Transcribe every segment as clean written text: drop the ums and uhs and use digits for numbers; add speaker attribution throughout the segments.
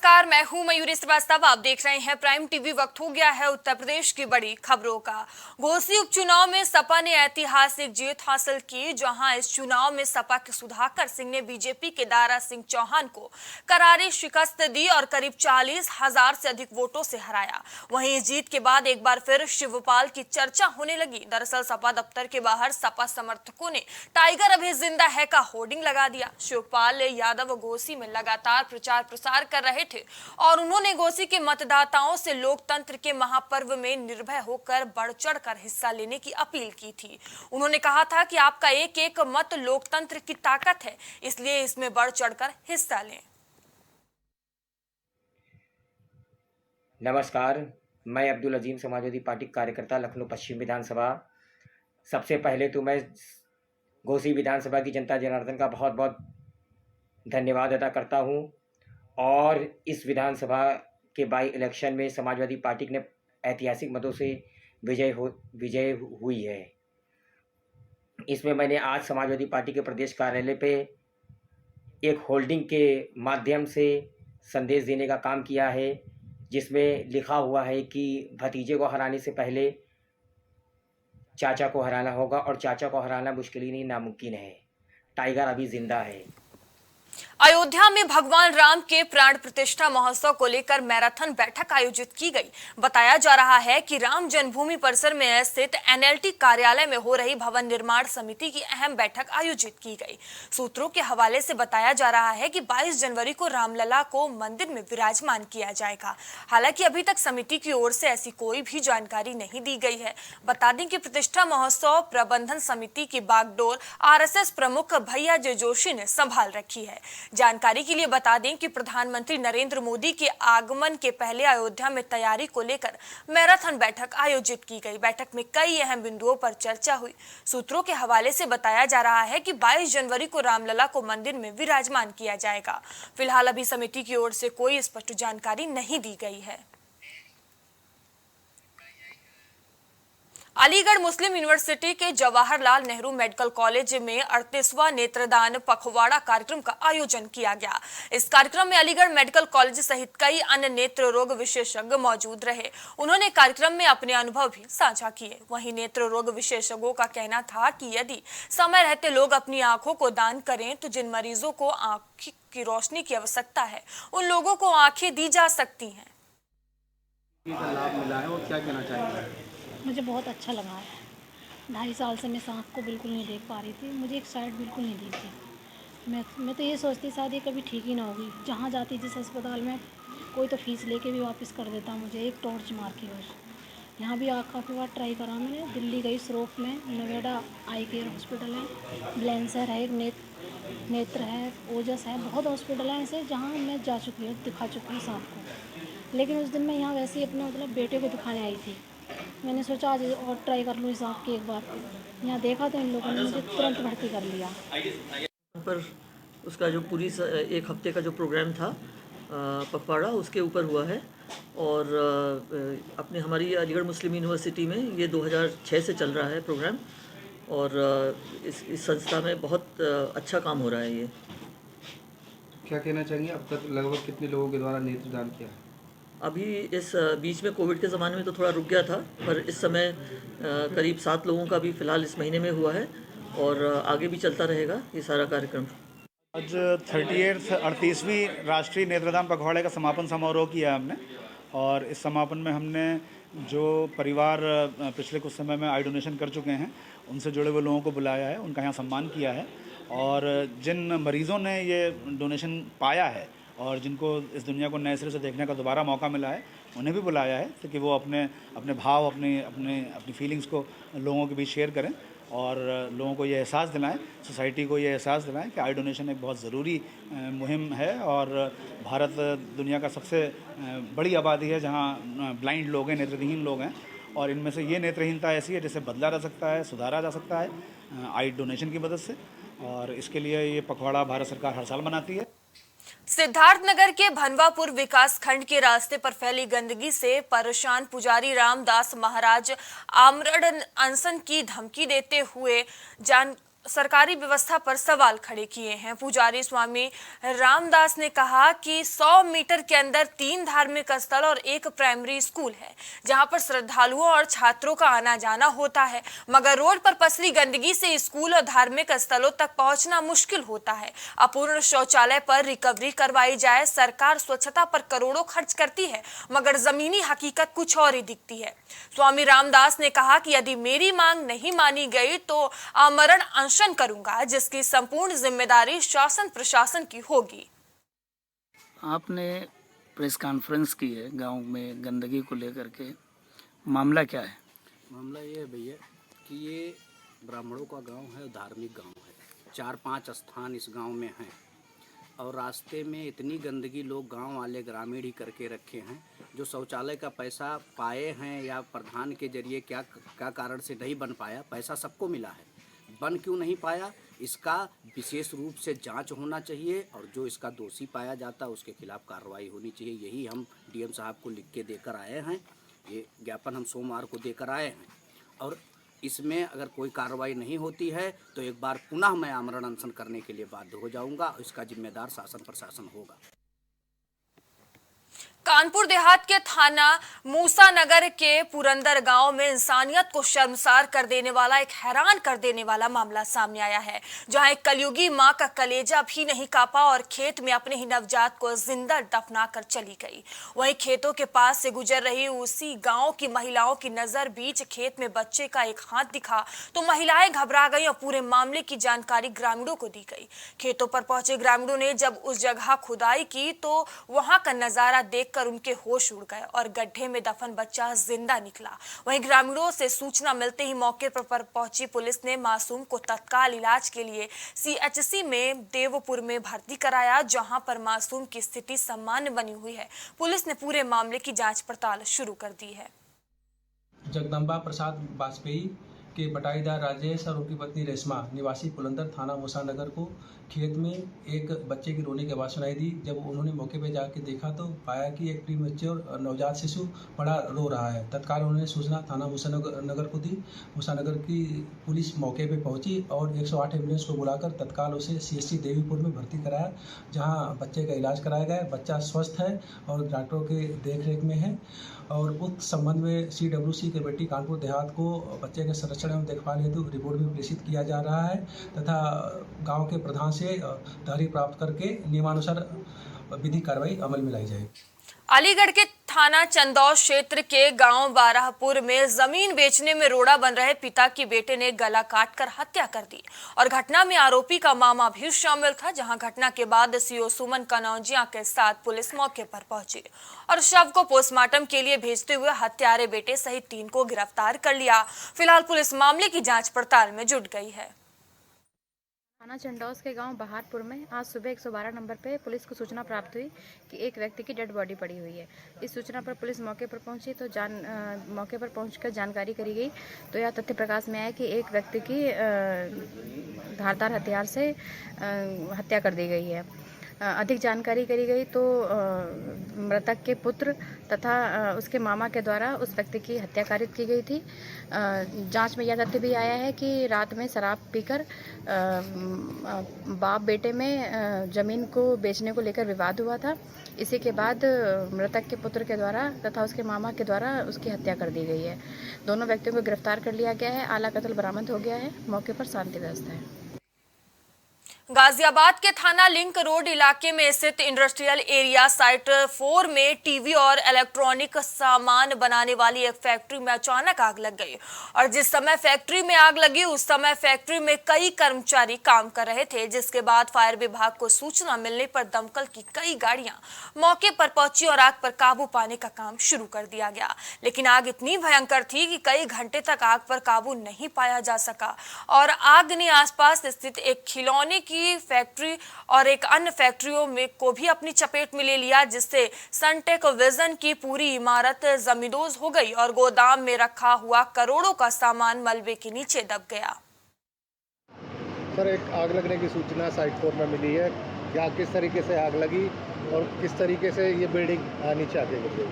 Speaker 1: नमस्कार, मैं हूं मयूरी श्रीवास्तव। आप देख रहे हैं प्राइम टीवी। वक्त हो गया है उत्तर प्रदेश की बड़ी खबरों का। घोसी उपचुनाव में सपा ने ऐतिहासिक जीत हासिल की, जहां इस चुनाव में सपा के सुधाकर सिंह ने बीजेपी के दारा सिंह चौहान को करारी शिकस्त दी और करीब 40,000 से अधिक वोटों से हराया। वहीं इस जीत के बाद एक बार फिर शिवपाल की चर्चा होने लगी। दरअसल सपा दफ्तर के बाहर सपा समर्थकों ने टाइगर अभी जिंदा है का होर्डिंग लगा दिया। शिवपाल यादव घोसी में लगातार प्रचार प्रसार कर रहे थे और उन्होंने घोसी के मतदाताओं से लोकतंत्र के महापर्व में निर्भय होकर बढ़ चढ़कर हिस्सा लेने की अपील की थी। उन्होंने कहा था कि आपका एक एक मत लोकतंत्र की ताकत है, इसलिए इसमें बढ़ चढ़कर हिस्सा लें।
Speaker 2: नमस्कार, मैं अब्दुल अजीम समाजवादी पार्टी कार्यकर्ता लखनऊ पश्चिम विधानसभा। सबसे पहले तो मैं घोसी विधानसभा की जनता जनार्दन का बहुत बहुत धन्यवाद अदा करता हूं और इस विधानसभा के बाई इलेक्शन में समाजवादी पार्टी ने ऐतिहासिक मतों से विजय हुई है। इसमें मैंने आज समाजवादी पार्टी के प्रदेश कार्यालय पे एक होल्डिंग के माध्यम से संदेश देने का काम किया है, जिसमें लिखा हुआ है कि भतीजे को हराने से पहले चाचा को हराना होगा और चाचा को हराना मुश्किल ही नहीं नामुमकिन है। टाइगर अभी जिंदा है।
Speaker 1: अयोध्या में भगवान राम के प्राण प्रतिष्ठा महोत्सव को लेकर मैराथन बैठक आयोजित की गई। बताया जा रहा है कि राम जन्मभूमि परिसर में स्थित एनएलटी कार्यालय में हो रही भवन निर्माण समिति की अहम बैठक आयोजित की गई। सूत्रों के हवाले से बताया जा रहा है कि 22 जनवरी को रामलला को मंदिर में विराजमान किया जाएगा। हालांकि अभी तक समिति की ओर से ऐसी कोई भी जानकारी नहीं दी गई है। बता दें कि प्रतिष्ठा महोत्सव प्रबंधन समिति की बागडोर आरएसएस प्रमुख भैया जे जोशी ने संभाल रखी है। जानकारी के लिए बता दें कि प्रधानमंत्री नरेंद्र मोदी के आगमन के पहले अयोध्या में तैयारी को लेकर मैराथन बैठक आयोजित की गई। बैठक में कई अहम बिंदुओं पर चर्चा हुई। सूत्रों के हवाले से बताया जा रहा है कि 22 जनवरी को रामलला को मंदिर में विराजमान किया जाएगा। फिलहाल अभी समिति की ओर से कोई स्पष्ट जानकारी नहीं दी गई है। अलीगढ़ मुस्लिम यूनिवर्सिटी के जवाहरलाल नेहरू मेडिकल कॉलेज में 38वां नेत्रदान पखवाड़ा कार्यक्रम का आयोजन किया गया। इस कार्यक्रम में अलीगढ़ मेडिकल कॉलेज सहित कई अन्य नेत्र रोग विशेषज्ञ मौजूद रहे। उन्होंने कार्यक्रम में अपने अनुभव भी साझा किए। वहीं नेत्र रोग विशेषज्ञों का कहना था कि यदि समय रहते लोग अपनी आंखों को दान करें तो जिन मरीजों को आंख की रोशनी की आवश्यकता है, उन लोगों को आंखें दी जा सकती हैं।
Speaker 3: लाभ मिला है और क्या कहना चाहेंगे?
Speaker 4: मुझे बहुत अच्छा लगा है। 2.5 साल से मैं इस आँख को बिल्कुल नहीं देख पा रही थी। मुझे एक साइड बिल्कुल नहीं दिखती। मैं तो ये सोचती शायद ये कभी ठीक ही ना होगी। जहाँ जाती जिस अस्पताल में कोई तो फीस लेके भी वापस कर देता मुझे एक टॉर्च मार के बस। यहाँ भी काफ़ी बार ट्राई करा मैंने। दिल्ली गई सरोफ में, नोएडा आई केयर हॉस्पिटल है, ब्लेंसर है, नेत्र है, ओजस है, बहुत हॉस्पिटल हैं ऐसे जहाँ मैं जा चुकी हूँ, दिखा चुकी हूँ इस आँख को। लेकिन उस दिन मैं यहाँ वैसे ही अपना बेटे को दिखाने आई थी। मैंने सोचा आज और ट्राई कर लूँ इस आँख की एक बार। यहाँ देखा तो इन लोगों ने मुझे तुरंत भर्ती कर लिया।
Speaker 5: पर उसका जो पूरी एक हफ्ते का जो प्रोग्राम था पखवाड़ा, उसके ऊपर हुआ है और अपने हमारी अलीगढ़ मुस्लिम यूनिवर्सिटी में ये 2006 से चल रहा है प्रोग्राम और इस संस्था में बहुत अच्छा काम हो रहा है। ये
Speaker 3: क्या कहना चाहेंगे? अब तक लगभग कितने लोगों के द्वारा नेत्रदान किया?
Speaker 5: अभी इस बीच में कोविड के ज़माने में तो थोड़ा रुक गया था, पर इस समय करीब 7 लोगों का भी फ़िलहाल इस महीने में हुआ है और आगे भी चलता रहेगा ये सारा कार्यक्रम।
Speaker 6: आज 38वीं राष्ट्रीय नेत्रदान पखवाड़े का समापन समारोह किया हमने और इस समापन में हमने जो परिवार पिछले कुछ समय में आई डोनेशन कर चुके हैं उनसे जुड़े हुए लोगों को बुलाया है, उनका यहाँ सम्मान किया है और जिन मरीज़ों ने ये डोनेशन पाया है और जिनको इस दुनिया को नए सिरे से देखने का दोबारा मौका मिला है, उन्हें भी बुलाया है ताकि वो अपने भाव, अपनी फीलिंग्स को लोगों के बीच शेयर करें और लोगों को ये एहसास दिलाएं, सोसाइटी को ये एहसास दिलाएं कि आई डोनेशन एक बहुत ज़रूरी मुहिम है और भारत दुनिया का सबसे बड़ी आबादी है जहां ब्लाइंड लोग हैं, नेत्रहीन लोग हैं और इनमें से ये नेत्रहीनता ऐसी है जिसे बदला जा सकता है, सुधारा जा सकता है आई डोनेशन की मदद से और इसके लिए ये पखवाड़ा भारत सरकार हर साल मनाती है।
Speaker 1: सिद्धार्थनगर के भनवापुर विकास खंड के रास्ते पर फैली गंदगी से परेशान पुजारी रामदास महाराज आमरण अनशन की धमकी देते हुए सरकारी व्यवस्था पर सवाल खड़े किए हैं। पुजारी स्वामी रामदास ने कहा कि 100 मीटर के अंदर 3 धार्मिक स्थल और 1 प्राइमरी स्कूल है, जहां पर श्रद्धालुओं और छात्रों का आना जाना होता है, मगर रोड पर पसरी गंदगी से स्कूल और धार्मिक स्थलों तक पहुंचना मुश्किल होता है। अपूर्ण शौचालय पर रिकवरी करवाई जाए। सरकार स्वच्छता पर करोड़ों खर्च करती है, मगर जमीनी हकीकत कुछ और ही दिखती है। स्वामी रामदास ने कहा कि यदि मेरी मांग नहीं मानी गई तो आमरण अनशन करूंगा, जिसकी संपूर्ण जिम्मेदारी शासन प्रशासन की होगी।
Speaker 7: आपने प्रेस कॉन्फ्रेंस की है गांव में गंदगी को लेकर के, मामला क्या है?
Speaker 8: मामला ये है भैया कि ये ब्राह्मणों का गांव है, धार्मिक गांव है। 4-5 स्थान इस गांव में हैं और रास्ते में इतनी गंदगी लोग गांव वाले ग्रामीण ही करके रखे हैं। जो शौचालय का पैसा पाए हैं या प्रधान के जरिए क्या कारण से नहीं बन पाया, पैसा सबको मिला है, बन क्यों नहीं पाया, इसका विशेष रूप से जांच होना चाहिए और जो इसका दोषी पाया जाता है उसके खिलाफ कार्रवाई होनी चाहिए। यही हम डीएम साहब को लिख के देकर आए हैं। ये ज्ञापन हम सोमवार को देकर आए हैं और इसमें अगर कोई कार्रवाई नहीं होती है तो एक बार पुनः मैं आमरण अनशन करने के लिए बाध्य हो जाऊंगा। इसका जिम्मेदार शासन प्रशासन होगा।
Speaker 1: कानपुर देहात के थाना मूसा नगर के पुरंदर गांव में इंसानियत को शर्मसार कर देने वाला, एक हैरान कर देने वाला मामला सामने आया है, जहां एक कलयुगी मां का कलेजा भी नहीं कांपा और खेत में अपने ही नवजात को जिंदा दफना कर चली गई। वहीं खेतों के पास से गुजर रही उसी गांव की महिलाओं की नजर बीच खेत में बच्चे का एक हाथ दिखा तो महिलाएं घबरा गई और पूरे मामले की जानकारी ग्रामीणों को दी गई। खेतों पर पहुंचे ग्रामीणों ने जब उस जगह खुदाई की तो वहां का नजारा देखकर उनके होश उड़ गए और गड्ढे में दफन बच्चा जिंदा निकला। वहीं ग्रामीणों से सूचना मिलते ही मौके पर पहुंची पुलिस ने मासूम को तत्काल इलाज के लिए सीएचसी में देवपुर में भर्ती कराया, जहां पर मासूम की स्थिति सामान्य बनी हुई है। पुलिस ने पूरे मामले की जांच पड़ताल शुरू कर दी है।
Speaker 9: जगदम्बा प्रसाद वाजपेयी के बटाईदार राजेश और उनकी पत्नी रेशमा निवासी पुरंदर थाना मूसा नगर को खेत में एक बच्चे की रोने की आवाज़ सुनाई दी। जब उन्होंने मौके पर जाकर देखा तो पाया कि एक प्रीमेच्योर नवजात शिशु बड़ा रो रहा है। तत्काल उन्होंने सूचना थाना मूसा नगर को दी। मूसा नगर की पुलिस मौके पर पहुंची और 108 एम्बुलेंस को बुलाकर तत्काल उसे सीएचसी देवीपुर में भर्ती कराया, जहां बच्चे का इलाज कराया गया। बच्चा स्वस्थ है और डॉक्टरों के देखरेख में है और उस संबंध में CWC के बेटी कानपुर देहात को बच्चे के संरक्षण एवं देखभाल हेतु रिपोर्ट भी प्रेषित किया जा रहा है तथा गांव के प्रधान से तहरीर प्राप्त करके नियमानुसार विधि कार्रवाई अमल में लाई जाएगी।
Speaker 1: अलीगढ़ के थाना चंदौद क्षेत्र के गांव बाराहपुर में जमीन बेचने में रोड़ा बन रहे पिता की बेटे ने गला काटकर हत्या कर दी और घटना में आरोपी का मामा भी शामिल था। जहां घटना के बाद सीओ सुमन कनौजिया के साथ पुलिस मौके पर पहुंची और शव को पोस्टमार्टम के लिए भेजते हुए हत्यारे बेटे सहित 3 को गिरफ्तार कर लिया। फिलहाल पुलिस मामले की जांच पड़ताल में जुट गई है।
Speaker 10: थाना चंदौद के गांव बहारपुर में आज सुबह 112 नंबर पे पुलिस को सूचना प्राप्त हुई कि एक व्यक्ति की डेड बॉडी पड़ी हुई है। इस सूचना पर पुलिस मौके पर पहुंची तो मौके पर पहुंचकर जानकारी करी गई तो यह तथ्य प्रकाश में आया कि एक व्यक्ति की धारदार हथियार से हत्या कर दी गई है। अधिक जानकारी करी गई तो मृतक के पुत्र तथा उसके मामा के द्वारा उस व्यक्ति की हत्या कारित की गई थी। जांच में यह तथ्य भी आया है कि रात में शराब पीकर बाप बेटे में जमीन को बेचने को लेकर विवाद हुआ था। इसी के बाद मृतक के पुत्र के द्वारा तथा उसके मामा के द्वारा उसकी हत्या कर दी गई है। दोनों व्यक्तियों को गिरफ्तार कर लिया गया है। आला कत्ल बरामद हो गया है। मौके पर शांति व्यवस्था है।
Speaker 1: गाजियाबाद के थाना लिंक रोड इलाके में स्थित इंडस्ट्रियल एरिया साइट 4 में टीवी और इलेक्ट्रॉनिक सामान बनाने वाली एक फैक्ट्री में अचानक आग लग गई और जिस समय फैक्ट्री में आग लगी उस समय फैक्ट्री में कई कर्मचारी काम कर रहे थे, जिसके बाद फायर विभाग को सूचना मिलने पर दमकल की कई गाड़ियां मौके पर पहुंची और आग पर काबू पाने का काम शुरू कर दिया गया। लेकिन आग इतनी भयंकर थी कि कई घंटे तक आग पर काबू नहीं पाया जा सका और आग ने आसपास स्थित एक खिलौने की फैक्ट्री और एक अन्य फैक्ट्रियों में को भी अपनी चपेट में ले लिया, जिससे सनटेक विजन की पूरी इमारत जमींदोज हो गई और गोदाम में रखा हुआ करोड़ों का सामान मलबे के नीचे दब गया।
Speaker 11: सर, एक आग लगने की सूचना साइट 4 में मिली है। क्या किस तरीके से आग लगी और किस तरीके से ये बिल्डिंग नीचे आ गई?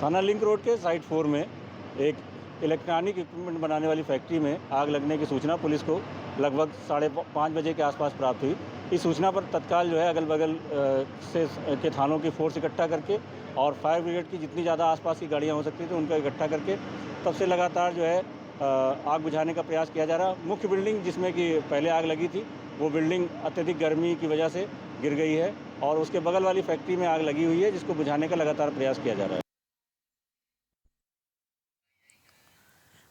Speaker 12: थाना लिंक रोड के साइट 4 में एक इलेक्ट्रॉनिक इक्विपमेंट बनाने वाली फैक्ट्री में आग लगने की सूचना पुलिस को लगभग 5:30 बजे के आसपास प्राप्त हुई। इस सूचना पर तत्काल जो है अगल बगल के थानों की फोर्स इकट्ठा करके और फायर ब्रिगेड की जितनी ज़्यादा आसपास की गाड़ियाँ हो सकती थी उनका इकट्ठा करके तब से लगातार जो है आग बुझाने का प्रयास किया जा रहा। मुख्य बिल्डिंग जिसमें कि पहले आग लगी थी वो बिल्डिंग अत्यधिक गर्मी की वजह से गिर गई है और उसके बगल वाली फैक्ट्री में आग लगी हुई है जिसको बुझाने का लगातार प्रयास किया जा रहा है।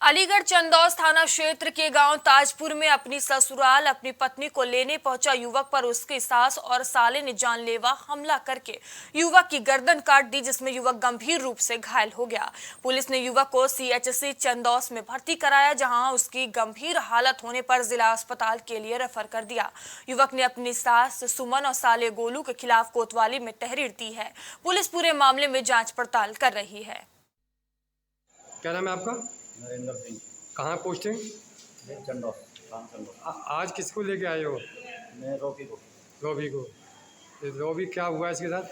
Speaker 1: अलीगढ़ चंदौस थाना क्षेत्र के गांव ताजपुर में अपनी ससुराल अपनी पत्नी को लेने पहुंचा युवक पर उसकी सास और साले ने जानलेवा हमला करके युवक की गर्दन काट दी, जिसमें युवक गंभीर रूप से घायल हो गया। पुलिस ने युवक को सीएचसी चंदौस में भर्ती कराया, जहां उसकी गंभीर हालत होने पर जिला अस्पताल के लिए रेफर कर दिया। युवक ने अपनी सास सुमन और साले गोलू के खिलाफ कोतवाली में तहरीर दी है। पुलिस पूरे मामले में जाँच पड़ताल कर रही है।
Speaker 13: क्या नाम है आपका?
Speaker 14: नरेंद्र सिंह।
Speaker 13: कहाँ पोस्टिंग?
Speaker 14: चंदौस।
Speaker 13: आज किसको लेके आए हो?
Speaker 14: मैं रोबी को।
Speaker 13: रोबी क्या हुआ इसके साथ?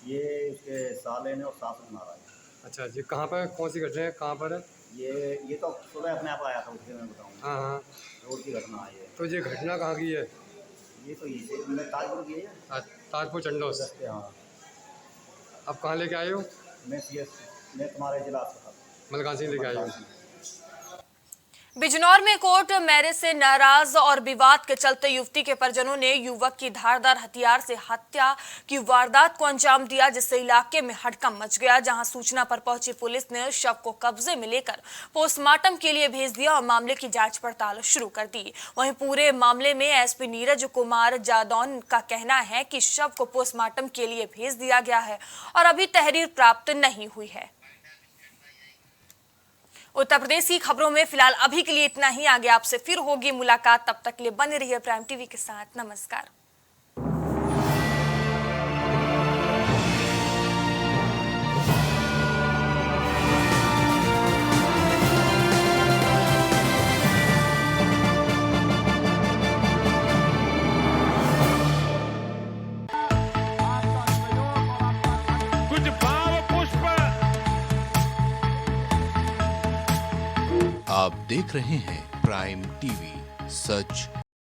Speaker 14: ये उसके साले ने और सास ने मारा है।
Speaker 13: अच्छा जी, कहाँ पर कौन सी घटना है, कहाँ पर है?
Speaker 14: ये तो सुबह अपने आप आया था, उसके मैं बताऊँगा।
Speaker 13: हाँ,
Speaker 14: रोड की घटना आई है।
Speaker 13: तो ये घटना कहाँ की है?
Speaker 14: ये तो ये मैं ताजपुर की है।
Speaker 13: ताजपुर चंदौस।
Speaker 14: हाँ।
Speaker 13: अब कहाँ लेके आए हो?
Speaker 14: मैं तुम्हारे जिला अस्पताल
Speaker 13: मलकान सिंह लेके आए हो।
Speaker 1: बिजनौर में कोर्ट मैरिज से नाराज और विवाद के चलते युवती के परिजनों ने युवक की धारदार हथियार से हत्या की वारदात को अंजाम दिया, जिससे इलाके में हड़कंप मच गया। जहां सूचना पर पहुंची पुलिस ने शव को कब्जे में लेकर पोस्टमार्टम के लिए भेज दिया और मामले की जांच पड़ताल शुरू कर दी। वहीं पूरे मामले में एसपी नीरज कुमार जादौन का कहना है कि शव को पोस्टमार्टम के लिए भेज दिया गया है और अभी तहरीर प्राप्त नहीं हुई है। उत्तर प्रदेश की खबरों में फिलहाल अभी के लिए इतना ही। आगे आपसे फिर होगी मुलाकात, तब तक के लिए बने रहिए प्राइम टीवी के साथ। नमस्कार।
Speaker 15: कुछ भाव पुष्प।
Speaker 16: आप देख रहे हैं प्राइम टीवी, सच